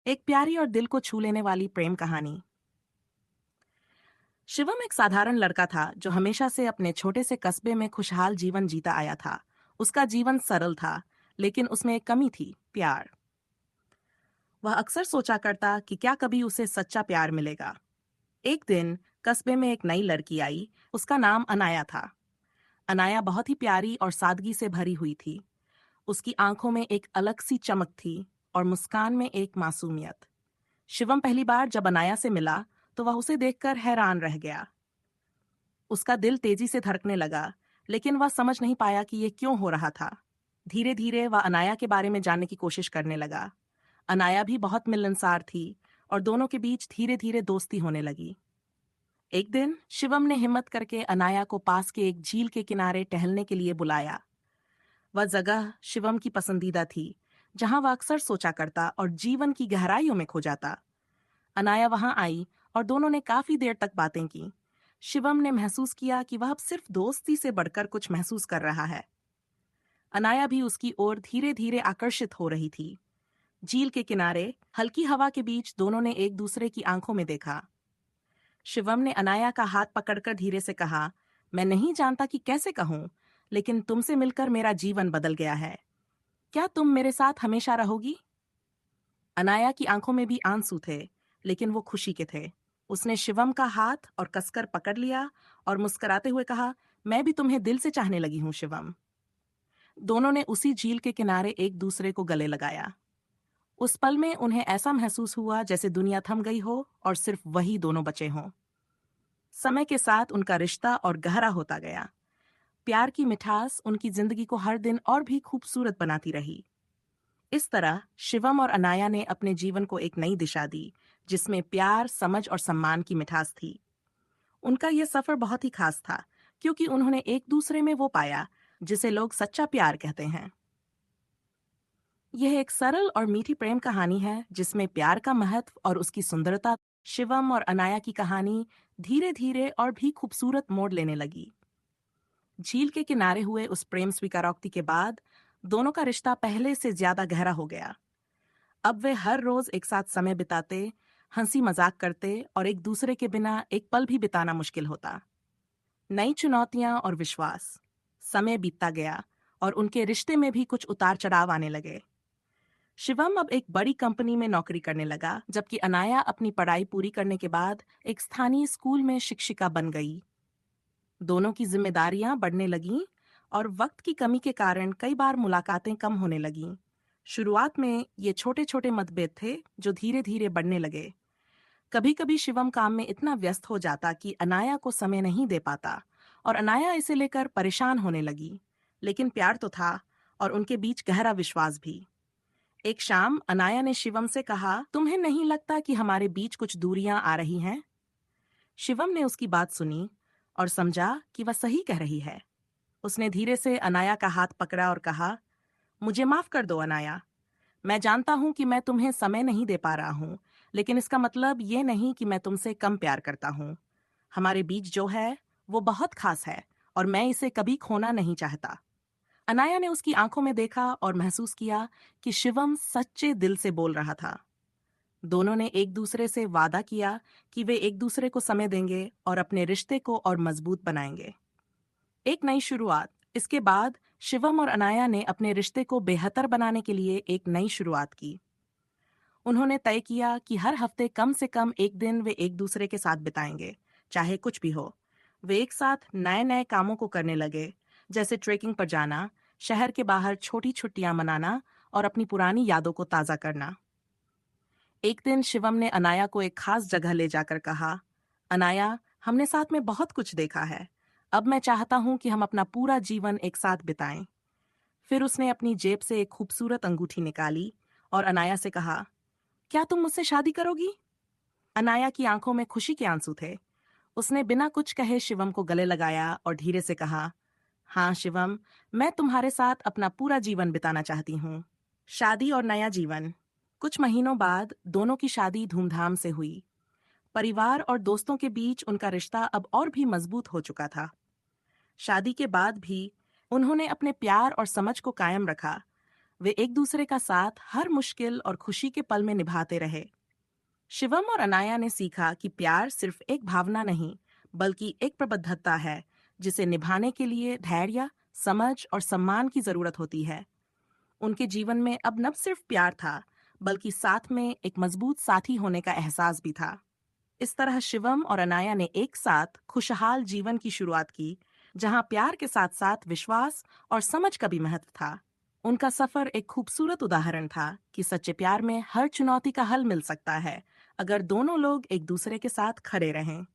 एक प्यारी और दिल को छू लेने वाली प्रेम कहानी। शिवम एक साधारण लड़का था जो हमेशा से अपने छोटे से कस्बे में खुशहाल जीवन जीता आया था। उसका जीवन सरल था, लेकिन उसमें एक कमी थी, प्यार। वह अक्सर सोचा करता कि क्या कभी उसे सच्चा प्यार मिलेगा। एक दिन कस्बे में एक नई लड़की आई। उसका नाम अनाया था। अनाया बहुत ही प्यारी और सादगी से भरी हुई थी। उसकी आंखों में एक अलग सी चमक थी और मुस्कान में एक मासूमियत। शिवम पहली बार जब अनाया से मिला तो वह उसे देखकर हैरान रह गया। उसका दिल तेजी से धड़कने लगा, लेकिन वह समझ नहीं पाया कि ये क्यों हो रहा था। धीरे धीरे वह अनाया के बारे में जानने की कोशिश करने लगा। अनाया भी बहुत मिलनसार थी और दोनों के बीच धीरे धीरे दोस्ती होने लगी। एक दिन शिवम ने हिम्मत करके अनाया को पास के एक झील के किनारे टहलने के लिए बुलाया। वह जगह शिवम की पसंदीदा थी, जहां वह अक्सर सोचा करता और जीवन की गहराइयों में खो जाता। अनाया वहां आई और दोनों ने काफी देर तक बातें की। शिवम ने महसूस किया कि वह अब सिर्फ दोस्ती से बढ़कर कुछ महसूस कर रहा है। अनाया भी उसकी ओर धीरे धीरे आकर्षित हो रही थी। झील के किनारे हल्की हवा के बीच दोनों ने एक दूसरे की आंखों में देखा। शिवम ने अनाया का हाथ पकड़कर धीरे से कहा, मैं नहीं जानता कि कैसे कहूं, लेकिन तुमसे मिलकर मेरा जीवन बदल गया है। क्या तुम मेरे साथ हमेशा रहोगी? अनाया की आंखों में भी आंसू थे, लेकिन वो खुशी के थे। उसने शिवम का हाथ और कसकर पकड़ लिया और मुस्कुराते हुए कहा, मैं भी तुम्हें दिल से चाहने लगी हूँ शिवम। दोनों ने उसी झील के किनारे एक दूसरे को गले लगाया। उस पल में उन्हें ऐसा महसूस हुआ जैसे दुनिया थम गई हो और सिर्फ वही दोनों बचे हों। समय के साथ उनका रिश्ता और गहरा होता गया। प्यार की मिठास उनकी जिंदगी को हर दिन और भी खूबसूरत बनाती रही। इस तरह शिवम और अनाया ने अपने जीवन को एक नई दिशा दी, जिसमें प्यार, समझ और सम्मान की मिठास थी। उनका यह सफर बहुत ही खास था, क्योंकि उन्होंने एक दूसरे में वो पाया जिसे लोग सच्चा प्यार कहते हैं। यह एक सरल और मीठी प्रेम कहानी है जिसमें प्यार का महत्व और उसकी सुंदरता। शिवम और अनाया की कहानी धीरे धीरे और भी खूबसूरत मोड़ लेने लगी। झील के किनारे हुए उस प्रेम स्वीकारोक्ति के बाद दोनों का रिश्ता पहले से ज्यादा गहरा हो गया। अब वे हर रोज एक साथ समय बिताते, हंसी मजाक करते और एक दूसरे के बिना एक पल भी बिताना मुश्किल होता। नई चुनौतियां और विश्वास। समय बीतता गया और उनके रिश्ते में भी कुछ उतार चढ़ाव आने लगे। शिवम अब एक बड़ी कंपनी में नौकरी करने लगा, जबकि अनाया अपनी पढ़ाई पूरी करने के बाद एक स्थानीय स्कूल में शिक्षिका बन गई। दोनों की जिम्मेदारियां बढ़ने लगीं और वक्त की कमी के कारण कई बार मुलाकातें कम होने लगीं। शुरुआत में ये छोटे छोटे मतभेद थे जो धीरे धीरे बढ़ने लगे। कभी कभी शिवम काम में इतना व्यस्त हो जाता कि अनाया को समय नहीं दे पाता और अनाया इसे लेकर परेशान होने लगी। लेकिन प्यार तो था और उनके बीच गहरा विश्वास भी। एक शाम अनाया ने शिवम से कहा, तुम्हें नहीं लगता कि हमारे बीच कुछ दूरियां आ रही हैं? शिवम ने उसकी बात सुनी और समझा कि वह सही कह रही है। उसने धीरे से अनाया का हाथ पकड़ा और कहा, मुझे माफ कर दो अनाया। मैं जानता हूं कि मैं तुम्हें समय नहीं दे पा रहा हूं, लेकिन इसका मतलब ये नहीं कि मैं तुमसे कम प्यार करता हूं। हमारे बीच जो है वो बहुत खास है और मैं इसे कभी खोना नहीं चाहता। अनाया ने उसकी आंखों में देखा और महसूस किया कि शिवम सच्चे दिल से बोल रहा था। दोनों ने एक दूसरे से वादा किया कि वे एक दूसरे को समय देंगे और अपने रिश्ते को और मजबूत बनाएंगे। एक नई शुरुआत। इसके बाद शिवम और अनाया ने अपने रिश्ते को बेहतर बनाने के लिए एक नई शुरुआत की। उन्होंने तय किया कि हर हफ्ते कम से कम एक दिन वे एक दूसरे के साथ बिताएंगे, चाहे कुछ भी हो। वे एक साथ नए नए कामों को करने लगे, जैसे ट्रेकिंग पर जाना, शहर के बाहर छोटी छुट्टियां मनाना और अपनी पुरानी यादों को ताज़ा करना। एक दिन शिवम ने अनाया को एक खास जगह ले जाकर कहा, अनाया, हमने साथ में बहुत कुछ देखा है। अब मैं चाहता हूं कि हम अपना पूरा जीवन एक साथ बिताएं। फिर उसने अपनी जेब से एक खूबसूरत अंगूठी निकाली और अनाया से कहा, क्या तुम मुझसे शादी करोगी? अनाया की आंखों में खुशी के आंसू थे। उसने बिना कुछ कहे शिवम को गले लगाया और धीरे से कहा, हाँ शिवम, मैं तुम्हारे साथ अपना पूरा जीवन बिताना चाहती हूँ। शादी और नया जीवन। कुछ महीनों बाद दोनों की शादी धूमधाम से हुई। परिवार और दोस्तों के बीच उनका रिश्ता अब और भी मजबूत हो चुका था। शादी के बाद भी उन्होंने अपने प्यार और समझ को कायम रखा। वे एक दूसरे का साथ हर मुश्किल और खुशी के पल में निभाते रहे। शिवम और अनाया ने सीखा कि प्यार सिर्फ एक भावना नहीं, बल्कि एक प्रतिबद्धता है, जिसे निभाने के लिए धैर्य, समझ और सम्मान की जरूरत होती है। उनके जीवन में अब न सिर्फ प्यार था, बल्कि साथ में एक मजबूत साथी होने का एहसास भी था। इस तरह शिवम और अनाया ने एक साथ खुशहाल जीवन की शुरुआत की, जहां प्यार के साथ साथ विश्वास और समझ का भी महत्व था। उनका सफर एक खूबसूरत उदाहरण था कि सच्चे प्यार में हर चुनौती का हल मिल सकता है, अगर दोनों लोग एक दूसरे के साथ खड़े रहें।